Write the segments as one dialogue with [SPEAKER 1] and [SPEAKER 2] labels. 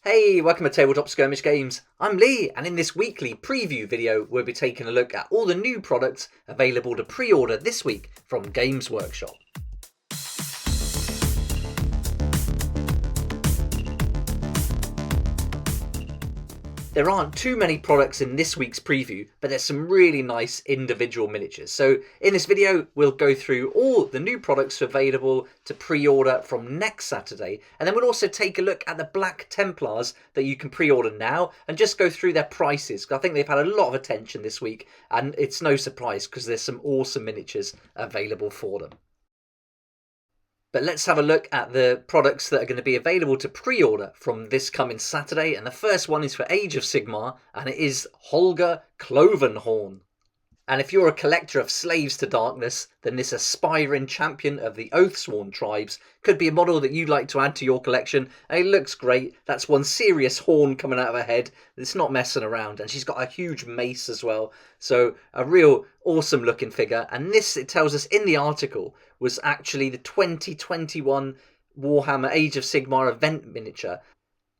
[SPEAKER 1] Hey, welcome to Tabletop Skirmish Games. I'm Lee, and in this weekly preview video, we'll be taking a look at all the new products available to pre-order this week from Games Workshop. There aren't too many products in this week's preview, but there's some really nice individual miniatures. So in this video, we'll go through all the new products available to pre-order from next Saturday. And then we'll also take a look at the Black Templars that you can pre-order now and just go through their prices. I think they've had a lot of attention this week, and it's no surprise because there's some awesome miniatures available for them. But let's have a look at the products that are going to be available to pre-order from this coming Saturday. And the first one is for Age of Sigmar, and it is Holger Clovenhorn. And if you're a collector of Slaves to Darkness, then this aspiring champion of the Oathsworn tribes could be a model that you'd like to add to your collection. And it looks great. That's one serious horn coming out of her head. It's not messing around. And she's got a huge mace as well. So a real awesome looking figure. And this, it tells us in the article, was actually the 2021 Warhammer Age of Sigmar event miniature.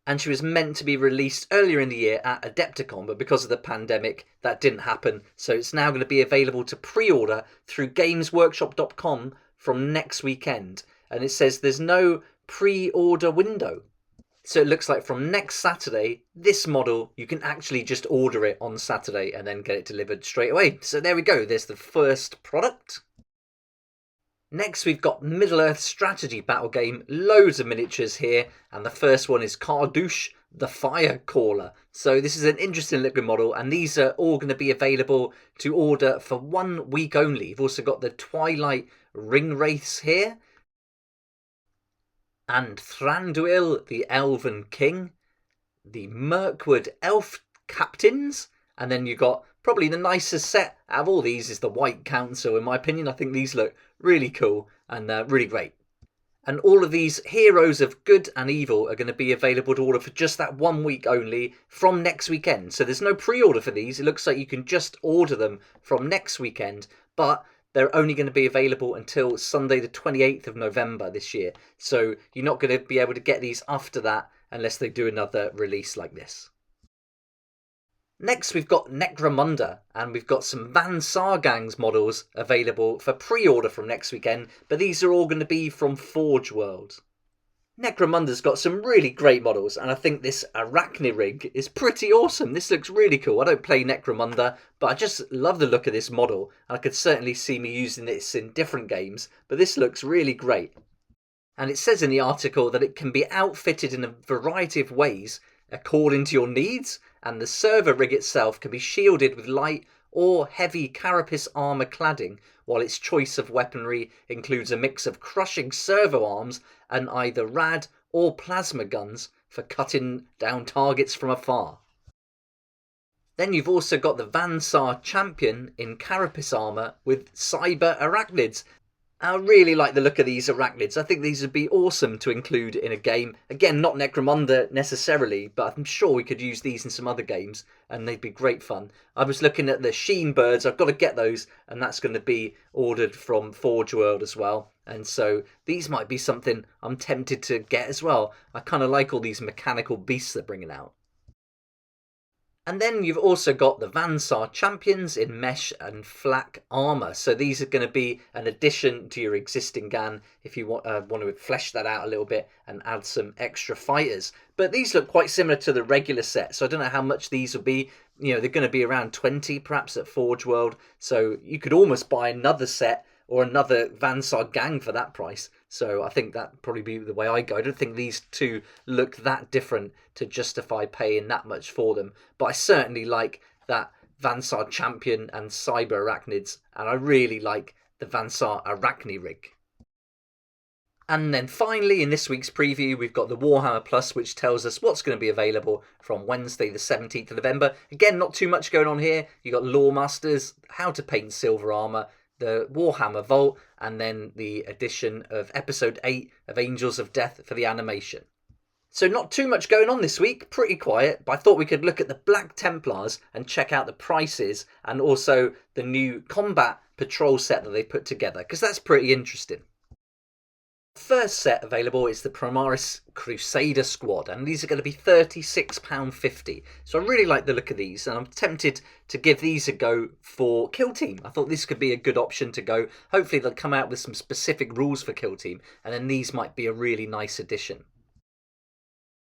[SPEAKER 1] And she was meant to be released earlier in the year at Adepticon, but because of the pandemic, that didn't happen. So it's now going to be available to pre-order through gamesworkshop.com from next weekend. And it says there's no pre-order window. So it looks like from next Saturday, this model, you can actually just order it on Saturday and then get it delivered straight away. So there we go. There's the first product. Next, we've got Middleearth strategy battle game, loads of miniatures here, and the first one is Kardouche, the Fire Caller. So this is an interesting looking model, and these are all going to be available to order for 1 week only. You've also got the Twilight Ring Wraiths here, and Thranduil, the Elven King, the Mirkwood Elf Captains, and then you've got probably the nicest set out of all these is the White Council. In my opinion, I think these look really cool and really great. And all of these heroes of good and evil are going to be available to order for just that 1 week only from next weekend. So there's no pre-order for these. It looks like you can just order them from next weekend, but they're only going to be available until Sunday the 28th of November this year. So you're not going to be able to get these after that unless they do another release like this. Next, we've got Necromunda, and we've got some Van Sargangs models available for pre-order from next weekend, but these are all going to be from Forge World. Necromunda's got some really great models, and I think this Arachnirig is pretty awesome. This looks really cool. I don't play Necromunda, but I just love the look of this model. I could certainly see me using this in different games, but this looks really great. And it says in the article that it can be outfitted in a variety of ways according to your needs, and the server rig itself can be shielded with light or heavy carapace armour cladding, while its choice of weaponry includes a mix of crushing servo arms and either rad or plasma guns for cutting down targets from afar. Then you've also got the Van Sar Champion in carapace armour with cyber arachnids. I really like the look of these arachnids. I think these would be awesome to include in a game. Again, not Necromunda necessarily, but I'm sure we could use these in some other games and they'd be great fun. I was looking at the Sheen Birds. I've got to get those, and that's going to be ordered from Forge World as well. And so these might be something I'm tempted to get as well. I kind of like all these mechanical beasts they're bringing out. And then you've also got the Van Sar Champions in mesh and flak armour. So these are going to be an addition to your existing GAN if you want to flesh that out a little bit and add some extra fighters. But these look quite similar to the regular set, so I don't know how much these will be. You know, they're going to be around 20 perhaps at Forge World. So you could almost buy another set or another Van Sar gang for that price. So I think that'd probably be the way I go. I don't think these two look that different to justify paying that much for them. But I certainly like that Van Sar Champion and Cyber Arachnids. And I really like the Van Sar Arachnirig. And then finally, in this week's preview, we've got the Warhammer Plus, which tells us what's going to be available from Wednesday the 17th of November. Again, not too much going on here. You've got Lore Masters, how to paint silver armour, the Warhammer Vault, and then the addition of episode 8 of Angels of Death for the animation. So not too much going on this week, pretty quiet, but I thought we could look at the Black Templars and check out the prices and also the new combat patrol set that they put together, because that's pretty interesting. First set available is the Primaris Crusader Squad, and these are going to be £36.50. So I really like the look of these, and I'm tempted to give these a go for Kill Team. I thought this could be a good option to go. Hopefully they'll come out with some specific rules for Kill Team, and then these might be a really nice addition.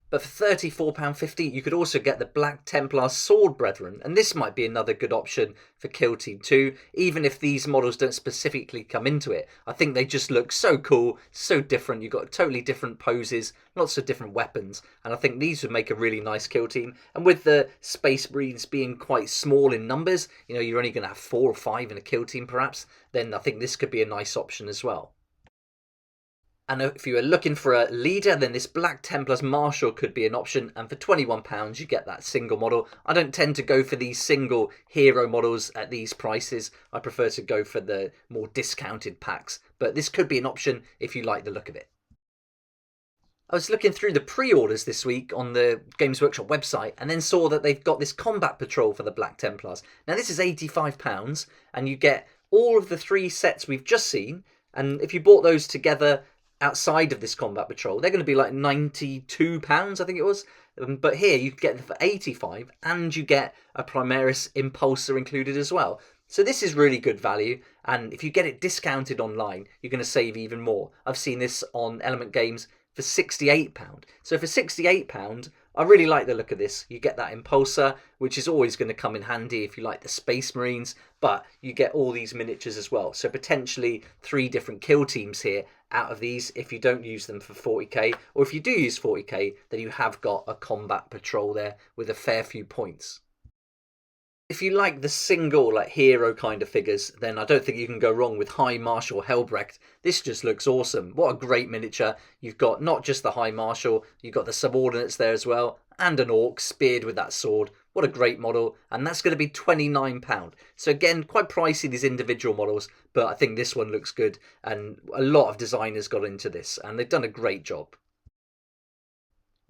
[SPEAKER 1] But for £34.50, you could also get the Black Templar Sword Brethren, and this might be another good option for Kill Team 2, even if these models don't specifically come into it. I think they just look so cool, so different. You've got totally different poses, lots of different weapons, and I think these would make a really nice Kill Team. And with the Space Marines being quite small in numbers, you know, you're only going to have 4 or 5 in a Kill Team perhaps, then I think this could be a nice option as well. And if you were looking for a leader, then this Black Templar's Marshal could be an option. And for £21, you get that single model. I don't tend to go for these single hero models at these prices. I prefer to go for the more discounted packs. But this could be an option if you like the look of it. I was looking through the pre-orders this week on the Games Workshop website and then saw that they've got this combat patrol for the Black Templars. Now this is £85 and you get all of the 3 sets we've just seen. And if you bought those together outside of this combat patrol, they're going to be like £92, I think it was. But here you get them for £85 and you get a Primaris Impulsor included as well. So this is really good value, and if you get it discounted online, you're going to save even more. I've seen this on Element Games for £68. So for £68, I really like the look of this. You get that Impulsor, which is always going to come in handy if you like the Space Marines, but you get all these miniatures as well. So potentially 3 different kill teams here out of these if you don't use them for 40k, or if you do use 40k, then you have got a combat patrol there with a fair few points. If you like the single hero kind of figures, then I don't think you can go wrong with High Marshal Helbrecht. This just looks awesome. What a great miniature. You've got not just the High Marshal, you've got the subordinates there as well, and an orc speared with that sword. What a great model, and that's going to be £29. So again, quite pricey, these individual models, but I think this one looks good, and a lot of designers got into this, and they've done a great job.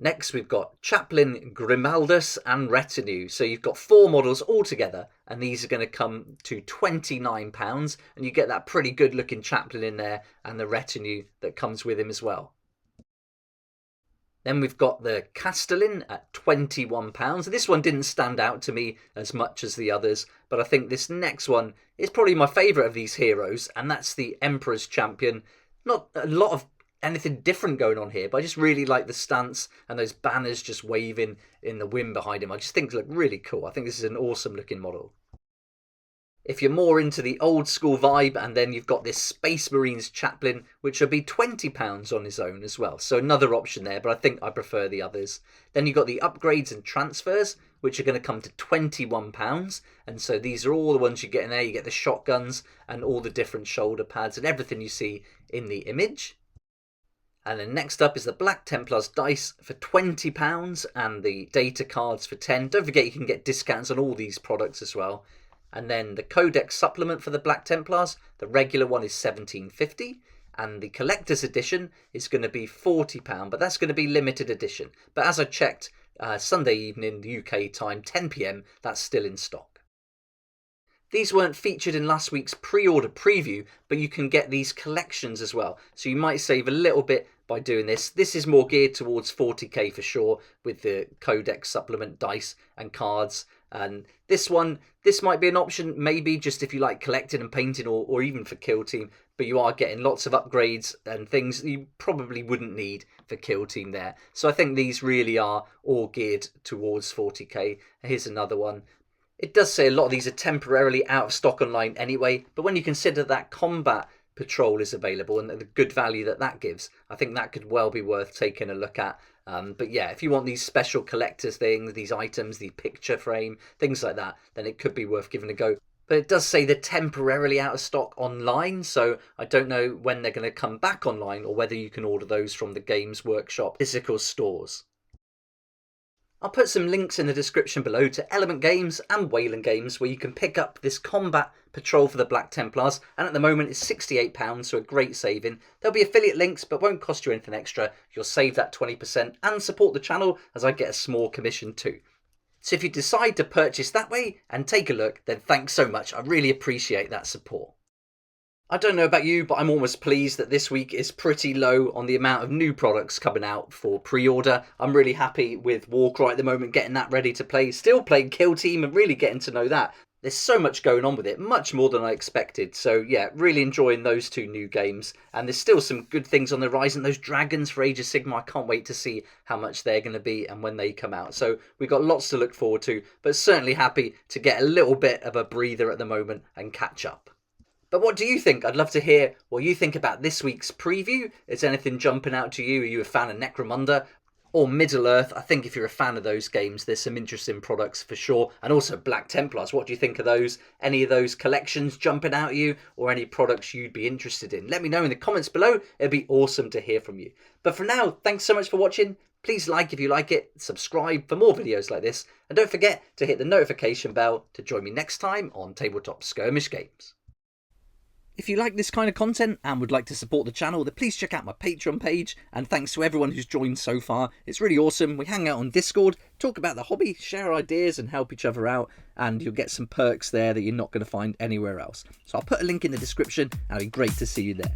[SPEAKER 1] Next, we've got Chaplain Grimaldus and Retinue. So you've got 4 models all together, and these are going to come to £29, and you get that pretty good looking Chaplain in there and the retinue that comes with him as well. Then we've got the Castellan at £21. This one didn't stand out to me as much as the others, but I think this next one is probably my favourite of these heroes, and that's the Emperor's Champion. Not a lot of anything different going on here, but I just really like the stance and those banners just waving in the wind behind him. I just think they look really cool. I think this is an awesome looking model. If you're more into the old school vibe, and then you've got this Space Marines Chaplain, which will be £20 on his own as well. So another option there, but I think I prefer the others. Then you've got the upgrades and transfers, which are going to come to £21. And so these are all the ones you get in there. You get the shotguns and all the different shoulder pads and everything you see in the image. And then next up is the Black Templars dice for £20 and the data cards for £10. Don't forget you can get discounts on all these products as well. And then the Codex supplement for the Black Templars, the regular one is £17.50, and the collector's edition is going to be £40, but that's going to be limited edition. But as I checked, Sunday evening UK time, 10 PM, that's still in stock. These weren't featured in last week's pre-order preview, but you can get these collections as well. So you might save a little bit by doing this. This is more geared towards 40k for sure, with the Codex supplement dice and cards. And this might be an option, maybe just if you like collecting and painting, or even for Kill Team. But you are getting lots of upgrades and things you probably wouldn't need for Kill Team there. So I think these really are all geared towards 40k. Here's another one. It does say a lot of these are temporarily out of stock online anyway, but when you consider that combat patrol is available and the good value that gives, I think that could well be worth taking a look at. But yeah, if you want these special collector's things, these items, the picture frame, things like that, then it could be worth giving a go. But it does say they're temporarily out of stock online, so I don't know when they're going to come back online or whether you can order those from the Games Workshop physical stores. I'll put some links in the description below to Element Games and Wayland Games where you can pick up this combat patrol for the Black Templars, and at the moment it's £68, so a great saving. There'll be affiliate links but won't cost you anything extra. You'll save that 20% and support the channel as I get a small commission too. So if you decide to purchase that way and take a look, then thanks so much. I really appreciate that support. I don't know about you, but I'm almost pleased that this week is pretty low on the amount of new products coming out for pre-order. I'm really happy with Warcry at the moment, getting that ready to play. Still playing Kill Team and really getting to know that. There's so much going on with it, much more than I expected. So yeah, really enjoying those two new games. And there's still some good things on the horizon. Those dragons for Age of Sigmar, I can't wait to see how much they're going to be and when they come out. So we've got lots to look forward to, but certainly happy to get a little bit of a breather at the moment and catch up. But what do you think? I'd love to hear what you think about this week's preview. Is anything jumping out to you? Are you a fan of Necromunda or Middleearth? I think if you're a fan of those games, there's some interesting products for sure. And also Black Templars. What do you think of those? Any of those collections jumping out at you, or any products you'd be interested in? Let me know in the comments below. It'd be awesome to hear from you. But for now, thanks so much for watching. Please like if you like it, subscribe for more videos like this, and don't forget to hit the notification bell to join me next time on Tabletop Skirmish Games. If you like this kind of content and would like to support the channel, then please check out my Patreon page, and thanks to everyone who's joined so far. It's really awesome. We hang out on Discord, talk about the hobby, share ideas and help each other out, and you'll get some perks there that you're not going to find anywhere else. So I'll put a link in the description, and it'd be great to see you there.